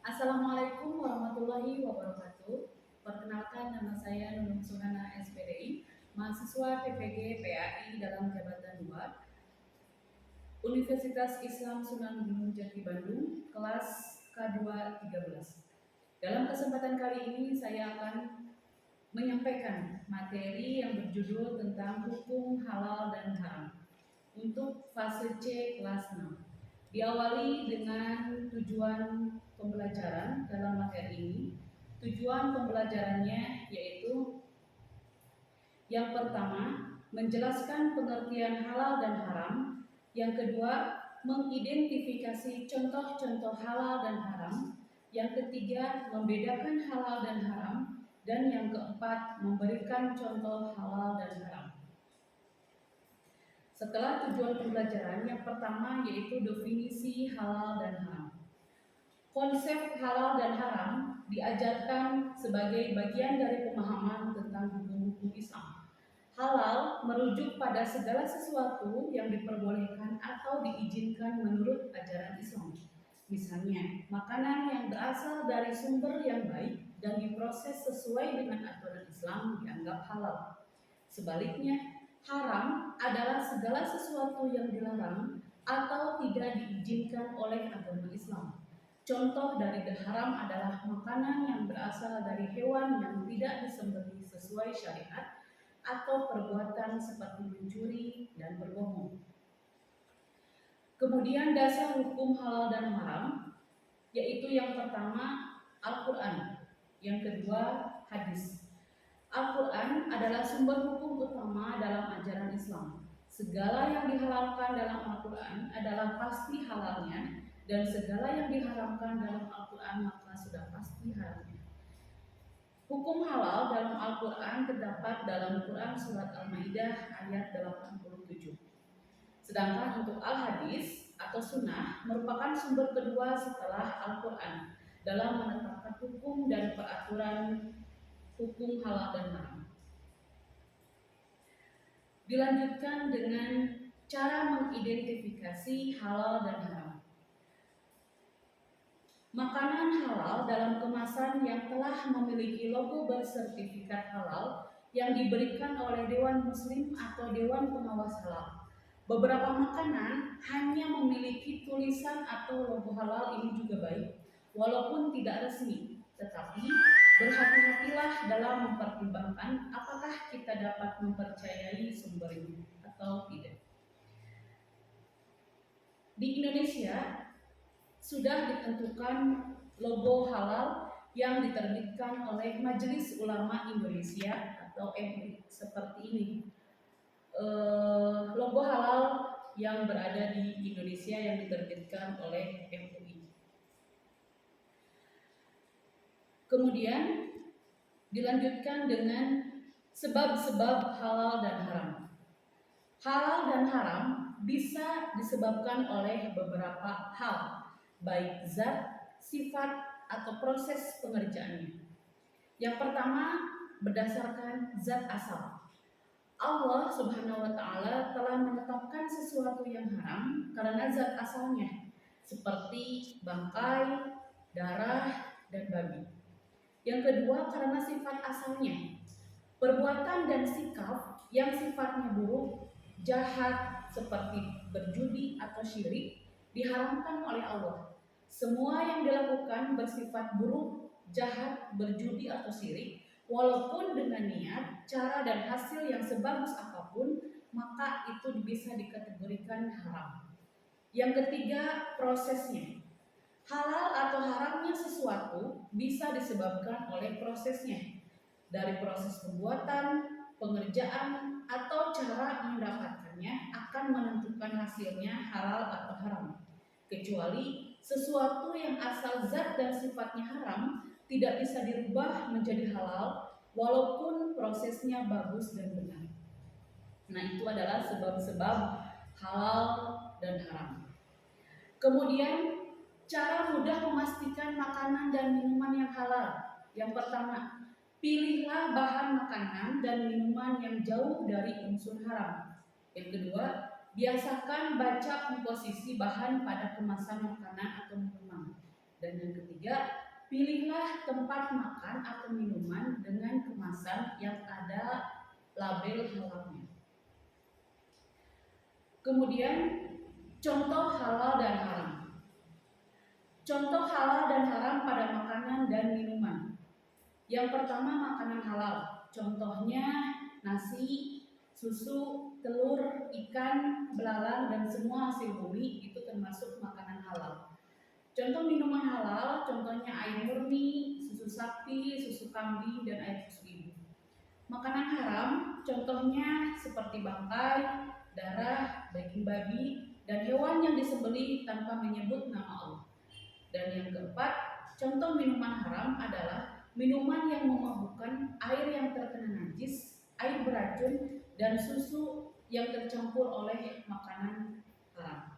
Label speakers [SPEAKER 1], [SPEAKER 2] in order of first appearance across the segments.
[SPEAKER 1] Assalamualaikum warahmatullahi wabarakatuh. Perkenalkan, nama saya Nunung Suhana SPDI, mahasiswa PPG PAI dalam jabatan 2, Universitas Islam Sunan Gunung Jati Bandung, kelas K2 13. Dalam kesempatan kali ini saya akan menyampaikan materi yang berjudul tentang hukum halal dan haram untuk fase C kelas 6. Diawali dengan tujuan pembelajaran dalam materi ini. Tujuan pembelajarannya yaitu yang pertama, menjelaskan pengertian halal dan haram. Yang kedua, mengidentifikasi contoh-contoh halal dan haram. Yang ketiga, membedakan halal dan haram. Dan yang keempat, memberikan contoh halal dan haram. Setelah tujuan pembelajaran, yang pertama yaitu definisi halal dan haram. Konsep halal dan haram diajarkan sebagai bagian dari pemahaman tentang hukum-hukum Islam. Halal merujuk pada segala sesuatu yang diperbolehkan atau diizinkan menurut ajaran Islam. Misalnya, makanan yang berasal dari sumber yang baik dan diproses sesuai dengan aturan Islam dianggap halal. Sebaliknya, haram adalah segala sesuatu yang dilarang atau tidak diizinkan oleh agama Islam. Contoh dari haram adalah makanan yang berasal dari hewan yang tidak disembelih sesuai syariat atau perbuatan seperti mencuri dan berbohong. Kemudian dasar hukum halal dan haram, yaitu yang pertama Al-Quran, yang kedua hadis. Al-Quran adalah sumber hukum utama dalam ajaran Islam. Segala yang dihalalkan dalam Al-Quran adalah pasti halalnya, dan segala yang diharamkan dalam Al-Quran maka sudah pasti haramnya. Hukum halal dalam Al-Quran terdapat dalam Quran Surat Al-Ma'idah ayat 87. Sedangkan untuk Al-Hadis atau Sunnah merupakan sumber kedua setelah Al-Quran dalam menetapkan hukum dan peraturan hukum halal dan haram. Dilanjutkan dengan cara mengidentifikasi halal dan haram. Makanan halal dalam kemasan yang telah memiliki logo bersertifikat halal yang diberikan oleh Dewan Muslim atau Dewan Pengawas Halal. Beberapa makanan hanya memiliki tulisan atau logo halal, ini juga baik, walaupun tidak resmi. Tetapi berhati-hatilah dalam mempertimbangkan apakah kita dapat mempercayai sumbernya atau tidak. Di Indonesia sudah ditentukan logo halal yang diterbitkan oleh Majelis Ulama Indonesia atau MUI seperti ini. Logo halal yang berada di Indonesia yang diterbitkan oleh MUI. Kemudian dilanjutkan dengan sebab-sebab halal dan haram. Halal dan haram bisa disebabkan oleh beberapa hal, baik zat, sifat, atau proses pengerjaannya. Yang pertama, berdasarkan zat asal. Allah Subhanahu wa Ta'ala telah menetapkan sesuatu yang haram karena zat asalnya, seperti bangkai, darah, dan babi. Yang kedua, karena sifat asalnya. Perbuatan dan sikap yang sifatnya buruk, jahat, seperti berjudi atau syirik, diharamkan oleh Allah. Semua yang dilakukan bersifat buruk, jahat, berjudi atau syirik, walaupun dengan niat, cara dan hasil yang sebagus apapun, maka itu bisa dikategorikan haram. Yang ketiga, prosesnya. Halal atau haramnya sesuatu bisa disebabkan oleh prosesnya. Dari proses pembuatan, pengerjaan, atau cara mendapatkannya akan menentukan hasilnya halal atau haram. Kecuali sesuatu yang asal zat dan sifatnya haram tidak bisa dirubah menjadi halal walaupun prosesnya bagus dan benar. Nah, itu adalah sebab-sebab halal dan haram. Kemudian cara mudah memastikan makanan dan minuman yang halal. Yang pertama, pilihlah bahan makanan dan minuman yang jauh dari unsur haram. Yang kedua, biasakan baca komposisi bahan pada kemasan makanan atau minuman. Dan yang ketiga, pilihlah tempat makan atau minuman dengan kemasan yang ada label halalnya. Kemudian, contoh halal dan haram. Contoh halal dan haram pada makanan dan minuman. Yang pertama, makanan halal. Contohnya nasi, susu, telur, ikan, belalang, dan semua hasil bumi itu termasuk makanan halal. Contoh minuman halal, contohnya air murni, susu sapi, susu kambing, dan air susu ibu. Makanan haram, contohnya seperti bangkai, darah, daging babi, dan hewan yang disembelih tanpa menyebut nama Allah. Dan yang keempat, contoh minuman haram adalah minuman yang memabukkan, air yang terkena najis, air beracun, dan susu yang tercampur oleh makanan haram.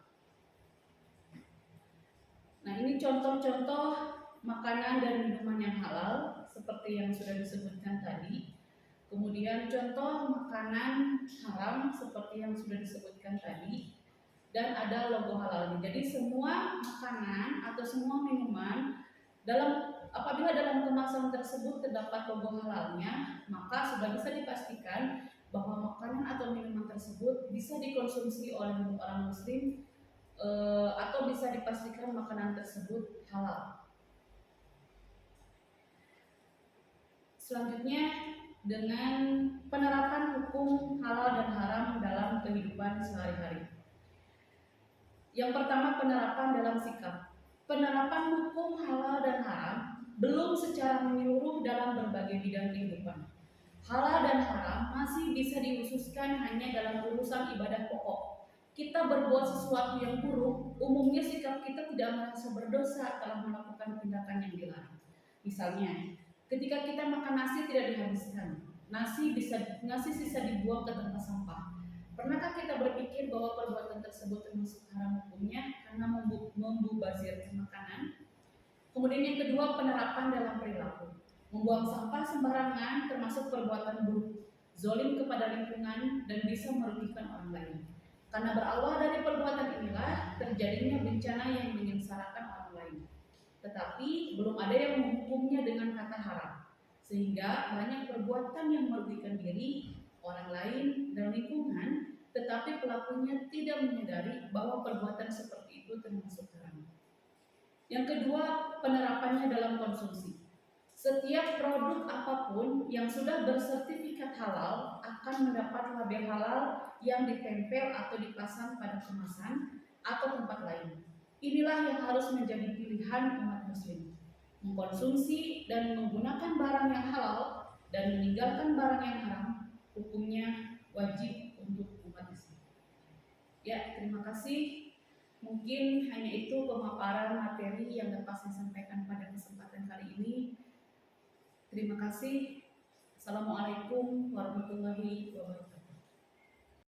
[SPEAKER 1] Nah, ini contoh-contoh makanan dan minuman yang halal seperti yang sudah disebutkan tadi. Kemudian contoh makanan haram seperti yang sudah disebutkan tadi. Dan ada logo halalnya. Jadi semua makanan atau semua minuman apabila dalam kemasan tersebut terdapat logo halalnya, maka sudah bisa dipastikan bahwa makanan atau minuman tersebut bisa dikonsumsi oleh orang muslim atau bisa dipastikan makanan tersebut halal. Selanjutnya, dengan penerapan hukum halal dan haram dalam kehidupan sehari-hari. Yang pertama, penerapan dalam sikap. Penerapan hukum halal dan haram belum secara menyeluruh dalam berbagai bidang kehidupan. Halal dan haram masih bisa dikhususkan hanya dalam urusan ibadah pokok. Kita berbuat sesuatu yang buruk, umumnya sikap kita tidak merasa berdosa telah melakukan tindakan yang dilarang. Misalnya, ketika kita makan nasi tidak dihabiskan, nasi sisa dibuang ke tempat sampah. Pernahkah kita berpikir bahwa perbuatan tersebut termasuk haram hukumnya karena membazirkan makanan? Kemudian yang kedua, penerapan dalam perilaku. Membuang sampah sembarangan termasuk perbuatan buruk, zolim kepada lingkungan, dan bisa merugikan orang lain. Karena berawal dari perbuatan inilah terjadinya bencana yang menyengsarakan orang lain. Tetapi belum ada yang menghukumnya dengan kata haram, sehingga banyak perbuatan yang merugikan diri, orang lain, dan lingkungan, tetapi pelakunya tidak menyadari bahwa perbuatan seperti itu termasuk haram. Yang kedua, penerapannya dalam konsumsi. Setiap produk apapun yang sudah bersertifikat halal akan mendapat label halal yang ditempel atau dipasang pada kemasan atau tempat lain. Inilah yang harus menjadi pilihan umat muslim. Mengkonsumsi dan menggunakan barang yang halal dan meninggalkan barang yang haram, hukumnya wajib untuk umat Islam. Ya, terima kasih. Mungkin hanya itu pemaparan materi yang dapat saya sampaikan pada kesempatan kali ini. Terima kasih. Assalamualaikum warahmatullahi wabarakatuh.